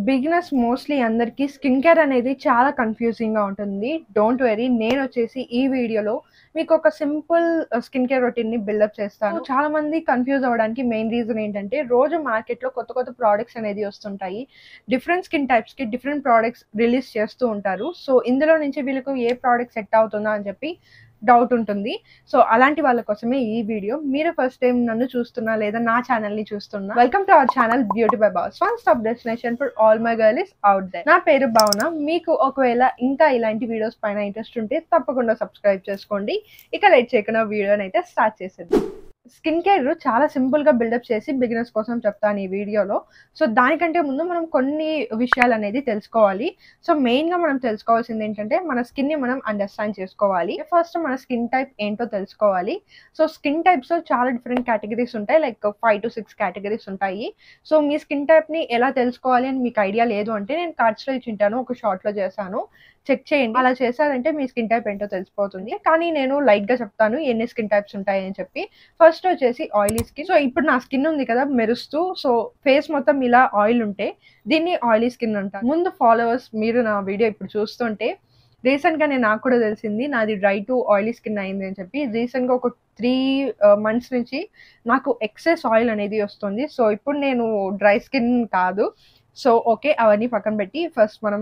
Beginners mostly అందరికి skin care అనేది చాలా కన్‌ఫ్యూజింగ్‌గా ఉంటుంది. డోంట్ వరీ నేనొచ్చేసి ఈ వీడియోలో మీకొక సింపుల్ స్కిన్ కేర్ రొటీన్‌ని బిల్డప్ చేస్తాను. చాలా మంది కన్‌ఫ్యూజ్ అవ్వడానికి మెయిన్ రీజన్ ఏంటంటే రోజు మార్కెట్‌లో కొత్త కొత్త ప్రొడక్ట్స్ అనేది వస్తుంటాయి. డిఫరెంట్ స్కిన్ టైప్స్‌కి డిఫరెంట్ ప్రొడక్ట్స్ రిలీజ్ చేస్తూ ఉంటారు. సో, ఇందులో నుంచి వీళ్ళకు ఏ ప్రొడక్ట్ సెట్ అవుతుందా అని చెప్పి డౌట్ ఉంటుంది. సో, అలాంటి వాళ్ళ కోసమే ఈ వీడియో. మీరు ఫస్ట్ టైమ్ నన్ను చూస్తున్నా లేదా నా ఛానెల్‌ని చూస్తున్నా welcome to our channel beauty by boss. One stop destination for all my girlies out there. నా పేరు భావన. మీకు ఒకవేళ ఇంకా ఇలాంటి వీడియోస్ పైన ఇంట్రెస్ట్ ఉంటే తప్పకుండా సబ్స్క్రైబ్ చేసుకోండి. ఇక లేట్ చేయకుండా వీడియోనైతే స్టార్ట్ చేసేద్దాం. స్కిన్ కేర్ చాలా సింపుల్‌గా బిల్డప్ చేసి బిగినర్స్ కోసం చెప్తాను ఈ వీడియోలో. సో, దానికంటే ముందు మనం కొన్ని విషయాలనేది తెలుసుకోవాలి. సో, మెయిన్‌గా మనం తెలుసుకోవాల్సింది ఏంటంటే మన స్కిన్‌ని మనం అండర్‌స్టాండ్ చేసుకోవాలి. ఫస్ట్ మన స్కిన్ టైప్ ఏంటో తెలుసుకోవాలి. సో, స్కిన్ టైప్స్‌లో చాలా డిఫరెంట్ కేటగరీస్ ఉంటాయి. లైక్ 5-6 కేటగరీస్ ఉంటాయి. సో, మీ స్కిన్ టైప్‌ని ఎలా తెలుసుకోవాలి అని మీకు ఐడియా లేదు అంటే నేను కార్డ్స్‌లో ఇచ్చింటాను. ఒక షార్ట్‌లో చేశాను. చెక్ చేయండి. అలా చేశారంటే మీ స్కిన్ టైప్ ఏంటో తెలిసిపోతుంది. కానీ నేను లైట్‌గా చెప్తాను ఎన్ని స్కిన్ టైప్స్ ఉంటాయని చెప్పి. ఫస్ట్ వచ్చేసి ఆయిలీ స్కిన్. సో, ఇప్పుడు నా స్కిన్ ఉంది కదా మెరుస్తూ. సో, ఫేస్ మొత్తం ఇలా ఆయిల్ ఉంటే దీన్ని ఆయిలీ స్కిన్ అంటారు. ముందు ఫాలోవర్స్ మీరు నా వీడియో ఇప్పుడు చూస్తుంటే రీసెంట్‌గానే నాకు కూడా తెలిసింది నాది డ్రై టు ఆయిలీ స్కిన్ అయింది అని చెప్పి. రీసెంట్‌గా ఒక 3 మంత్స్ నుంచి నాకు ఎక్సెస్ ఆయిల్ అనేది వస్తుంది. సో, ఇప్పుడు నేను డ్రై స్కిన్ కాదు. So, okay. అవన్నీ పక్కన పెట్టి ఫస్ట్ మనం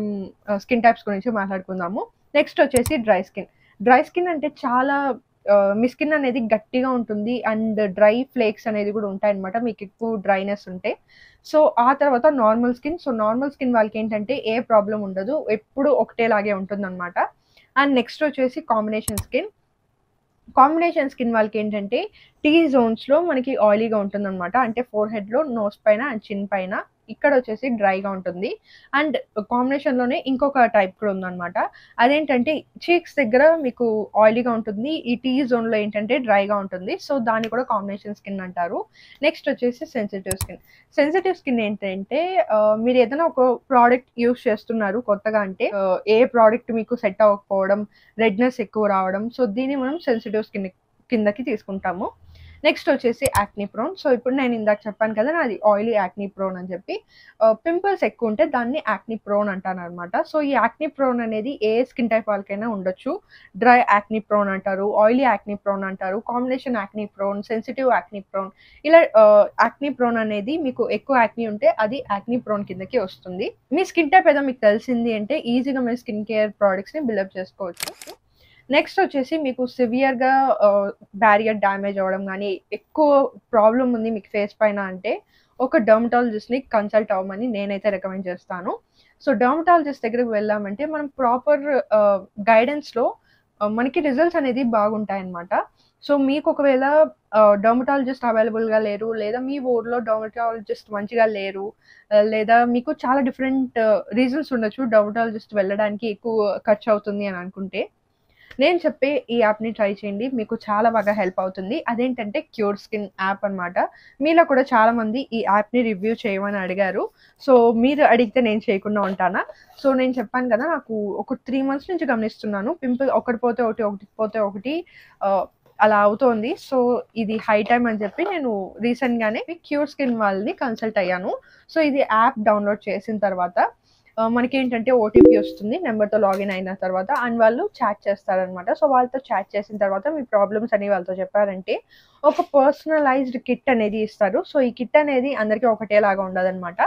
స్కిన్ టైప్స్ గురించి మాట్లాడుకుందాము. నెక్స్ట్ వచ్చేసి డ్రై స్కిన్. డ్రై స్కిన్ అంటే చాలా మీ స్కిన్ అనేది గట్టిగా ఉంటుంది. అండ్ డ్రై ఫ్లేక్స్ అనేది కూడా ఉంటాయన్నమాట. మీకు ఎక్కువ డ్రైనెస్ ఉంటే. సో, ఆ తర్వాత normal skin. So, normal skin వాళ్ళకేంటంటే ఏ ప్రాబ్లమ్ ఉండదు. ఎప్పుడు ఒకటేలాగే ఉంటుందన్నమాట. అండ్ నెక్స్ట్ వచ్చేసి కాంబినేషన్ స్కిన్. కాంబినేషన్ స్కిన్ వాళ్ళకేంటంటే టీ జోన్స్‌లో మనకి ఆయిలీగా ఉంటుందన్నమాట. అంటే ఫోర్‌హెడ్‌లో, నోస్ పైన అండ్ చిన్ పైన. ఇక్కడొచ్చేసి డ్రైగా ఉంటుంది. అండ్ కాంబినేషన్‌లోనే ఇంకొక టైప్ కూడా ఉందన్నమాట. అదేంటంటే చీక్స్ దగ్గర మీకు ఆయిలీగా ఉంటుంది. ఈ టీ జోన్‌లో ఏంటంటే డ్రైగా ఉంటుంది. సో, దాన్ని కూడా కాంబినేషన్ స్కిన్ అంటారు. నెక్స్ట్ వచ్చేసి సెన్సిటివ్ స్కిన్. సెన్సిటివ్ స్కిన్ ఏంటంటే మీరు ఏదైనా ఒక ప్రోడక్ట్ యూజ్ చేస్తున్నారు కొత్తగా అంటే ఏ ప్రోడక్ట్ మీకు సెట్ అవ్వకపోవడం, రెడ్‌నెస్ ఎక్కువ రావడం. సో, దీన్ని మనం సెన్సిటివ్ స్కిన్ కిందకి తీసుకుంటాము. నెక్స్ట్ వచ్చేసి యాక్నీ ప్రోన్. సో, ఇప్పుడు నేను ఇందాక చెప్పాను కదా నాది ఆయిలీ యాక్నీ ప్రోన్ అని చెప్పి. పింపుల్స్ ఎక్కువ ఉంటే దాన్ని యాక్నీ ప్రోన్ అంటాననమాట. సో, ఈ యాక్నీ ప్రోన్ అనేది ఏ స్కిన్ టైప్ వాళ్ళకైనా ఉండొచ్చు. డ్రై యాక్నీ ప్రోన్ అంటారు, ఆయిలీ యాక్నీ ప్రోన్ అంటారు, combination acne prone, sensitive acne prone. ఇలా యాక్నీ ప్రోన్ అనేది మీకు ఎక్కువ యాక్నీ ఉంటే అది యాక్నీ ప్రోన్ కిందకి వస్తుంది. మీ స్కిన్ టైప్ ఏదో మీకు తెలిసింది అంటే ఈజీగా మీ స్కిన్ కేర్ ప్రొడక్ట్స్‌ని బిల్డప్ చేసుకోవచ్చు. నెక్స్ట్ వచ్చేసి మీకు సివియర్‌గా బ్యారియర్ డ్యామేజ్ అవ్వడం గానీ, ఎక్కువ ప్రాబ్లమ్ ఉంది మీకు ఫేస్ పైన అంటే, ఒక డెర్మటాలజిస్ట్‌ని కన్సల్ట్ అవ్వమని నేనైతే రికమెండ్ చేస్తాను. సో, డెర్మటాలజిస్ట్ దగ్గరికి వెళ్ళామంటే మనం ప్రాపర్ గైడెన్స్‌లో మనకి రిజల్ట్స్ అనేది బాగుంటాయన్నమాట. సో, మీకు ఒకవేళ డెర్మటాలజిస్ట్ అవైలబుల్‌గా లేరు, లేదా మీ ఊర్లో డెర్మటాలజిస్ట్ మంచిగా లేరు, లేదా మీకు చాలా డిఫరెంట్ రీజన్స్ ఉండొచ్చు డెర్మటాలజిస్ట్ వెళ్ళడానికి ఎక్కువ ఖర్చు అవుతుంది అని అనుకుంటే, నేను చెప్పే ఈ యాప్‌ని ట్రై చేయండి. మీకు చాలా బాగా హెల్ప్ అవుతుంది. అదేంటంటే క్యూర్ స్కిన్ యాప్ అనమాట. మీలో కూడా చాలామంది ఈ యాప్‌ని రివ్యూ చేయమని అడిగారు. సో, మీరు అడిగితే నేను చేయకుండా ఉంటానా? సో, నేను చెప్పాను కదా! నాకు ఒక 3 మంత్స్ నుంచి గమనిస్తున్నాను. పింపుల్ ఒకటి పోతే ఒకటి, ఒకటి పోతే ఒకటి అలా అవుతోంది. సో, ఇది హై టైమ్ అని చెప్పి నేను రీసెంట్‌గానే క్యూర్ స్కిన్ వాళ్ళని కన్సల్ట్ అయ్యాను. సో, ఇది యాప్ డౌన్‌లోడ్ చేసిన తర్వాత మనకేంటంటే ఓటీపీ వస్తుంది. నంబర్‌తో లాగిన్ అయిన తర్వాత అండ్ వాళ్ళు చాట్ చేస్తారనమాట. సో, వాళ్ళతో చాట్ చేసిన తర్వాత మీ ప్రాబ్లమ్స్ అనేవి వాళ్ళతో చెప్పారంటే ఒక పర్సనలైజ్డ్ కిట్ అనేది ఇస్తారు. సో, ఈ కిట్ అనేది అందరికీ ఒకటేలాగా ఉండదనమాట.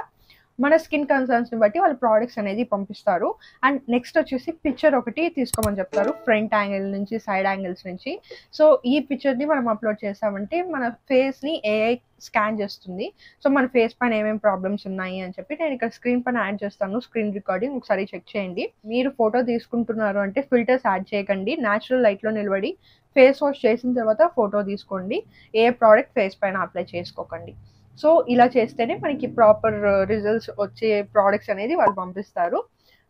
మన స్కిన్ కన్సర్న్స్‌ని బట్టి వాళ్ళు ప్రొడక్ట్స్ అనేది పంపిస్తారు. అండ్ నెక్స్ట్ వచ్చేసి పిక్చర్ ఒకటి తీసుకోమని చెప్తారు. ఫ్రంట్ యాంగిల్ నుంచి, సైడ్ యాంగిల్స్ నుంచి. సో, ఈ పిక్చర్‌ని మనం అప్‌లోడ్ చేసామంటే మన ఫేస్‌ని ఏఐ స్కాన్ చేస్తుంది. సో, మన ఫేస్ పైన ఏమేం ప్రాబ్లమ్స్ ఉన్నాయి అని చెప్పి నేను ఇక్కడ స్క్రీన్ పైన యాడ్ చేస్తాను. స్క్రీన్ రికార్డింగ్ ఒకసారి చెక్ చేయండి. మీరు ఫోటో తీసుకుంటున్నారు అంటే ఫిల్టర్స్ యాడ్ చేయకండి. నేచురల్ లైట్‌లో నిలబడి ఫేస్ వాష్ చేసిన తర్వాత ఫోటో తీసుకోండి. ఏ ప్రొడక్ట్ ఫేస్ పైన అప్లై చేసుకోకండి. సో, ఇలా చేస్తేనే మనకి ప్రాపర్ రిజల్ట్స్ వచ్చే ప్రొడక్ట్స్ అనేది వాళ్ళు పంపిస్తారు.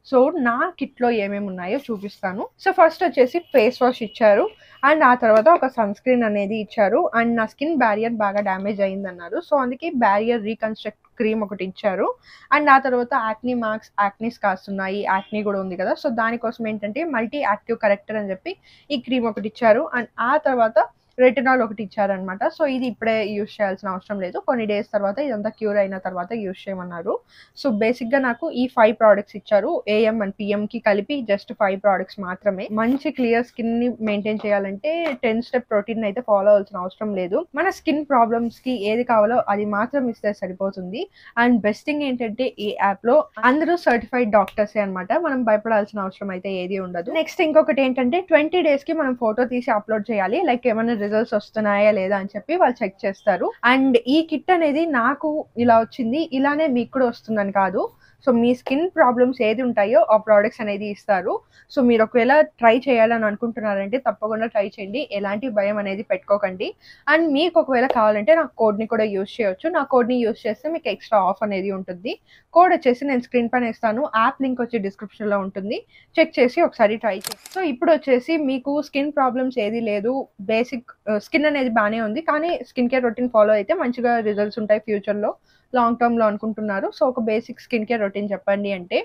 సో, నా కిట్‌లో ఏమేమి ఉన్నాయో చూపిస్తాను. సో, ఫస్ట్ వచ్చేసి ఫేస్ వాష్ ఇచ్చారు. అండ్ ఆ తర్వాత ఒక సన్ స్క్రీన్ అనేది ఇచ్చారు. అండ్ నా స్కిన్ బ్యారియర్ బాగా డ్యామేజ్ అయిందన్నారు. సో, అందుకే బ్యారియర్ రీకన్‌స్ట్రక్ట్ క్రీమ్ ఒకటి ఇచ్చారు. అండ్ ఆ తర్వాత యాక్నీ మార్క్స్, యాక్నీ స్కార్స్ ఉన్నాయి. యాక్నీ కూడా ఉంది కదా! సో, దానికోసం ఏంటంటే మల్టీ యాక్టివ్ కరెక్టర్ అని చెప్పి ఈ క్రీమ్ ఒకటి ఇచ్చారు. అండ్ ఆ తర్వాత రెటినాల్ ఒకటి ఇచ్చారనమాట. సో ఇది ఇప్పుడే యూజ్ చేయాల్సిన అవసరం లేదు, కొన్ని డేస్ తర్వాత ఇదంతా క్యూర్ అయిన తర్వాత యూజ్ చేయమన్నారు. సో బేసిక్గా నాకు ఈ 5 ప్రోడక్ట్స్ ఇచ్చారు, AM అండ్ PMకి కలిపి జస్ట్ 5 ప్రోడక్ట్స్ మాత్రమే. మంచి క్లియర్ స్కిన్ ని మెయింటైన్ చేయాలంటే 10 స్టెప్ రొటీన్ అయితే ఫాలో అవ్వాల్సిన అవసరం లేదు. మన స్కిన్ ప్రాబ్లమ్స్ కి ఏది కావాలో అది మాత్రం ఇస్తే సరిపోతుంది. అండ్ బెస్ట్ థింగ్ ఏంటంటే ఈ యాప్ లో అందరూ సర్టిఫైడ్ డాక్టర్సే అనమాట, మనం భయపడాల్సిన అవసరం అయితే ఏది ఉండదు. నెక్స్ట్ ఇంకొకటి ఏంటంటే 20 డేస్ కి మనం ఫోటో తీసి అప్లోడ్ చేయాలి, లైక్ ఏమైనా రిజల్ట్స్ వస్తున్నాయా లేదా అని చెప్పి వాళ్ళు చెక్ చేస్తారు. అండ్ ఈ కిట్ అనేది నాకు ఇలా వచ్చింది, ఇలానే మీకు కూడా వస్తుందని కాదు. సో మీ స్కిన్ ప్రాబ్లమ్స్ ఏది ఉంటాయో ఆ ప్రోడక్ట్స్ అనేది ఇస్తారు. సో మీరు ఒకవేళ ట్రై చేయాలని అనుకుంటున్నారంటే తప్పకుండా ట్రై చేయండి, ఎలాంటి భయం అనేది పెట్టుకోకండి. అండ్ మీకు ఒకవేళ కావాలంటే నా కోడ్ని కూడా యూజ్ చేయొచ్చు, నా కోడ్ని యూజ్ చేస్తే మీకు ఎక్స్ట్రా ఆఫ్ అనేది ఉంటుంది. కోడ్ వచ్చేసి నేను స్క్రీన్ పైన ఇస్తాను, యాప్ లింక్ వచ్చి డిస్క్రిప్షన్లో ఉంటుంది, చెక్ చేసి ఒకసారి ట్రై చేయండి. సో ఇప్పుడు వచ్చేసి మీకు స్కిన్ ప్రాబ్లమ్స్ ఏది లేదు, బేసిక్ స్కిన్ అనేది బాగానే ఉంది, కానీ స్కిన్ కేర్ రొటీన్ ఫాలో అయితే మంచిగా రిజల్ట్స్ ఉంటాయి ఫ్యూచర్లో, లాంగ్ టర్మ్లో అనుకుంటున్నారు. సో ఒక బేసిక్ స్కిన్ కేర్ రొటీన్ చెప్పండి అంటే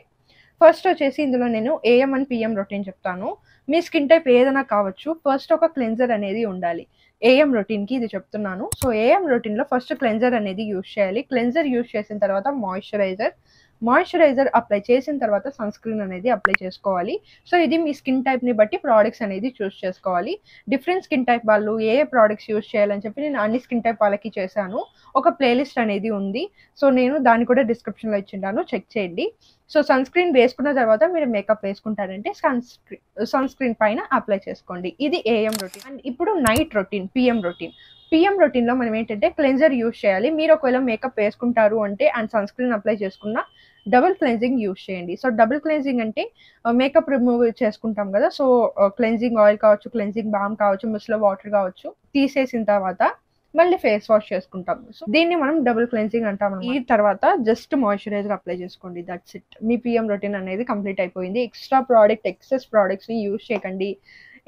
ఫస్ట్ వచ్చేసి ఇందులో నేను AM అండ్ PM రొటీన్ చెప్తాను. మీ స్కిన్ టైప్ ఏదైనా కావచ్చు, ఫస్ట్ ఒక క్లెన్జర్ అనేది ఉండాలి. AM రొటీన్కి ఇది చెప్తున్నాను. సో AM రొటీన్లో ఫస్ట్ క్లెన్జర్ అనేది యూజ్ చేయాలి. క్లెన్జర్ యూజ్ చేసిన తర్వాత మాయిశ్చరైజర్ అప్లై చేసిన తర్వాత సన్ స్క్రీన్ అనేది అప్లై చేసుకోవాలి. సో ఇది మీ స్కిన్ టైప్ని బట్టి ప్రోడక్ట్స్ అనేది చూస్ చేసుకోవాలి. డిఫరెంట్ స్కిన్ టైప్ వాళ్ళు ఏ ప్రోడక్ట్స్ యూజ్ చేయాలని చెప్పి నేను అన్ని స్కిన్ టైప్ వాళ్ళకి చేశాను, ఒక ప్లేలిస్ట్ అనేది ఉంది. సో నేను దాన్ని కూడా డిస్క్రిప్షన్లో ఇచ్చింటాను, చెక్ చేయండి. సో సన్ స్క్రీన్ వేసుకున్న తర్వాత మీరు మేకప్ వేసుకుంటారంటే సన్ స్క్రీన్ పైన అప్లై చేసుకోండి. ఇది AM రొటీన్. అండ్ ఇప్పుడు నైట్ రొటీన్, PM రొటీన్లో మనం ఏంటంటే క్లెన్జర్ యూజ్ చేయాలి. మీరు ఒకవేళ మేకప్ వేసుకుంటారు అంటే అండ్ సన్ స్క్రీన్ అప్లై చేసుకున్న డబుల్ క్లెన్జింగ్ యూజ్ చేయండి. సో డబుల్ క్లెన్జింగ్ అంటే మేకప్ రిమూవ్ చేసుకుంటాం కదా, సో క్లెన్జింగ్ ఆయిల్ కావచ్చు, క్లెన్జింగ్ బామ్ కావచ్చు, మిస్లర్ వాటర్ కావచ్చు, తీసేసిన తర్వాత మళ్ళీ ఫేస్ వాష్ చేసుకుంటాం. సో దీన్ని మనం డబుల్ క్లెన్జింగ్ అంటాం. ఈ తర్వాత జస్ట్ మాయిశ్చరైజర్ అప్లై చేసుకోండి, that's it. Me PM routine అనేది కంప్లీట్ అయిపోయింది. ఎక్సెస్ ప్రోడక్ట్స్ని యూజ్ చేయకండి,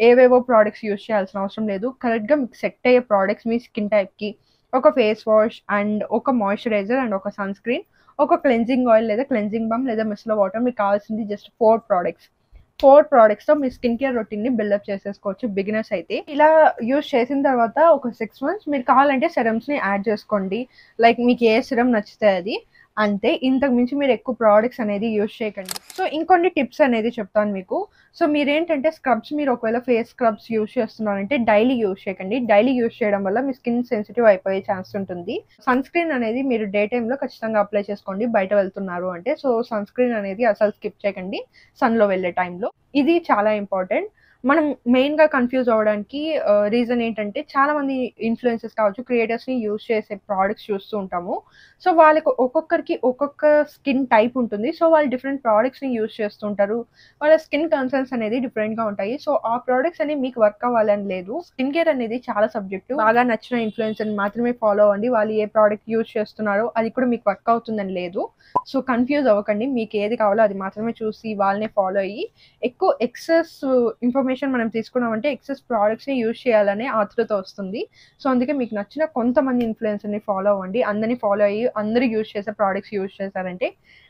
ఏవేవో ప్రోడక్ట్స్ యూజ్ చేయాల్సిన అవసరం లేదు. కరెక్ట్గా మీకు సెట్ అయ్యే ప్రోడక్ట్స్ మీ స్కిన్ టైప్కి, ఒక ఫేస్ వాష్ అండ్ ఒక మాయిశ్చరైజర్ అండ్ ఒక సన్ స్క్రీన్, ఒక క్లెన్జింగ్ ఆయిల్ లేదా క్లెన్జింగ్ బామ్ లేదా మిస్లర్ వాటర్, మీకు కావాల్సింది జస్ట్ 4 ప్రోడక్ట్స్తో మీ స్కిన్ కేర్ రొటీన్ని బిల్డప్ చేసేసుకోవచ్చు బిగినర్స్ అయితే. ఇలా యూజ్ చేసిన తర్వాత ఒక 6 months మీరు కావాలంటే సెరమ్స్ని యాడ్ చేసుకోండి, లైక్ మీకు ఏ సిరమ్ నచ్చితే అది, అంతే. ఇంతకు మించి మీరు ఎక్కువ ప్రోడక్ట్స్ అనేది యూజ్ చేయకండి. సో ఇంకొన్ని టిప్స్ అనేది చెప్తాను మీకు. సో మీరేంటంటే మీరు ఒకవేళ ఫేస్ స్క్రబ్స్ యూజ్ చేస్తున్నారంటే డైలీ యూజ్ చేయకండి. డైలీ యూజ్ చేయడం వల్ల మీ స్కిన్ సెన్సిటివ్ అయిపోయే ఛాన్స్ ఉంటుంది. సన్ స్క్రీన్ అనేది మీరు డే టైంలో ఖచ్చితంగా అప్లై చేసుకోండి బయట వెళ్తున్నారు అంటే. సో సన్ స్క్రీన్ అనేది అసలు స్కిప్ చేయకండి సన్లో వెళ్ళే టైంలో, ఇది చాలా ఇంపార్టెంట్. మనం మెయిన్గా కన్ఫ్యూజ్ అవ్వడానికి రీజన్ ఏంటంటే చాలా మంది ఇన్ఫ్లుయెన్సర్స్ కావచ్చు, క్రియేటర్స్ని యూజ్ చేసే ప్రోడక్ట్స్ చూస్తూ ఉంటాము. సో వాళ్ళకి ఒక్కొక్కరికి ఒక్కొక్క స్కిన్ టైప్ ఉంటుంది. సో వాళ్ళు డిఫరెంట్ ప్రోడక్ట్స్ని యూజ్ చేస్తుంటారు, వాళ్ళ స్కిన్ కన్సర్న్స్ అనేది డిఫరెంట్గా ఉంటాయి. సో ఆ ప్రోడక్ట్స్ అనేవి మీకు వర్క్ అవ్వాలని లేదు. స్కిన్ కేర్ అనేది చాలా సబ్జెక్టు, బాగా నచ్చిన ఇన్ఫ్లుయెన్సర్ని మాత్రమే ఫాలో అవ్వండి, వాళ్ళు ఏ ప్రోడక్ట్ యూజ్ చేస్తున్నారో అది కూడా మీకు వర్క్ అవుతుందని లేదు. సో కన్ఫ్యూజ్ అవ్వకండి, మీకు ఏది కావాలో అది మాత్రమే చూసి వాళ్ళనే ఫాలో అయ్యి, ఎక్కువ ఎక్సెస్ ఇన్ఫర్మేషన్ మనం తీసుకున్నామంటే ఎక్సెస్ ప్రోడక్ట్స్ని యూజ్ చేయాలనే ఆతృత వస్తుంది. సో అందుకే మీకు నచ్చిన కొంతమంది ఇన్ఫ్లుయెన్సర్ని ఫాలో అవ్వండి. అందరినీ ఫాలో అయ్యి అందరూ యూజ్ చేసే ప్రోడక్ట్స్ యూజ్ చేశారంటే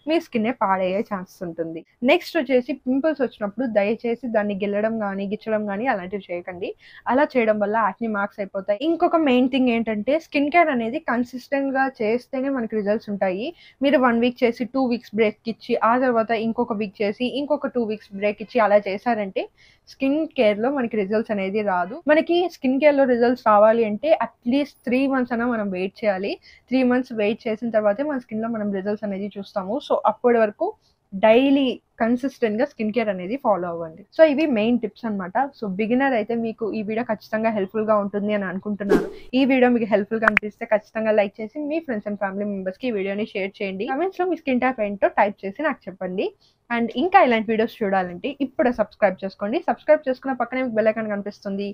మీ స్కిన్నే పాడయ్యే ఛాన్సెస్ ఉంటుంది. నెక్స్ట్ వచ్చేసి పింపుల్స్ వచ్చినప్పుడు దయచేసి దాన్ని గిల్లడం కానీ గిచ్చడం కానీ అలాంటివి చేయకండి, అలా చేయడం వల్ల యాక్ని మార్క్స్ అయిపోతాయి. ఇంకొక మెయిన్ థింగ్ ఏంటంటే స్కిన్ కేర్ అనేది కన్సిస్టెంట్గా చేస్తేనే మనకి రిజల్ట్స్ ఉంటాయి. మీరు 1 week చేసి 2 weeks బ్రేక్ ఇచ్చి ఆ తర్వాత ఇంకొక వీక్ చేసి ఇంకొక 2 weeks బ్రేక్ ఇచ్చి అలా చేశారంటే స్కిన్ కేర్లో మనకి రిజల్ట్స్ అనేది రాదు. మనకి స్కిన్ కేర్లో రిజల్ట్స్ రావాలి అంటే అట్లీస్ట్ 3 months అయినా మనం వెయిట్ చేయాలి. 3 months వెయిట్ చేసిన తర్వాతే మన స్కిన్లో మనం రిజల్ట్స్ అనేది చూస్తాము. సో అప్పటి వరకు డైలీ కన్సిస్టెంట్గా స్కిన్ కేర్ అనేది ఫాలో అవ్వండి. సో ఇవి మెయిన్ టిప్స్ అనమాట. సో బిగినర్ అయితే మీకు ఈ వీడియో ఖచ్చితంగా హెల్ప్ఫుల్గా ఉంటుంది అని అనుకుంటున్నాను. ఈ వీడియో మీకు హెల్ప్ఫుల్గా అనిపిస్తే ఖచ్చితంగా లైక్ చేసి మీ ఫ్రెండ్స్ అండ్ ఫ్యామిలీ మెంబర్స్కి ఈ వీడియోని షేర్ చేయండి. కమెంట్స్లో మీ స్కిన్ టైప్ ఏంటో టైప్ చేసి నాకు చెప్పండి. అండ్ ఇంకా ఇలాంటి వీడియోస్ చూడాలంటే ఇప్పుడే సబ్స్క్రైబ్ చేసుకోండి. సబ్స్క్రైబ్ చేసుకున్న పక్కనే మీకు బెల్ ఐకాన్ కనిపిస్తుంది,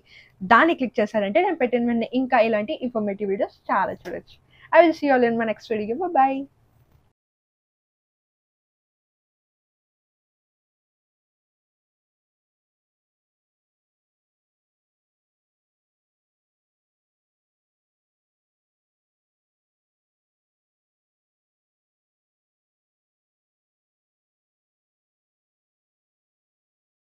దాన్ని క్లిక్ చేశారంటే నేను పెట్టిన వెంటనే ఇంకా ఇలాంటి ఇన్ఫర్మేటివ్ వీడియోస్ చాలా చూడొచ్చు. I will see you all in my next video. Bye bye.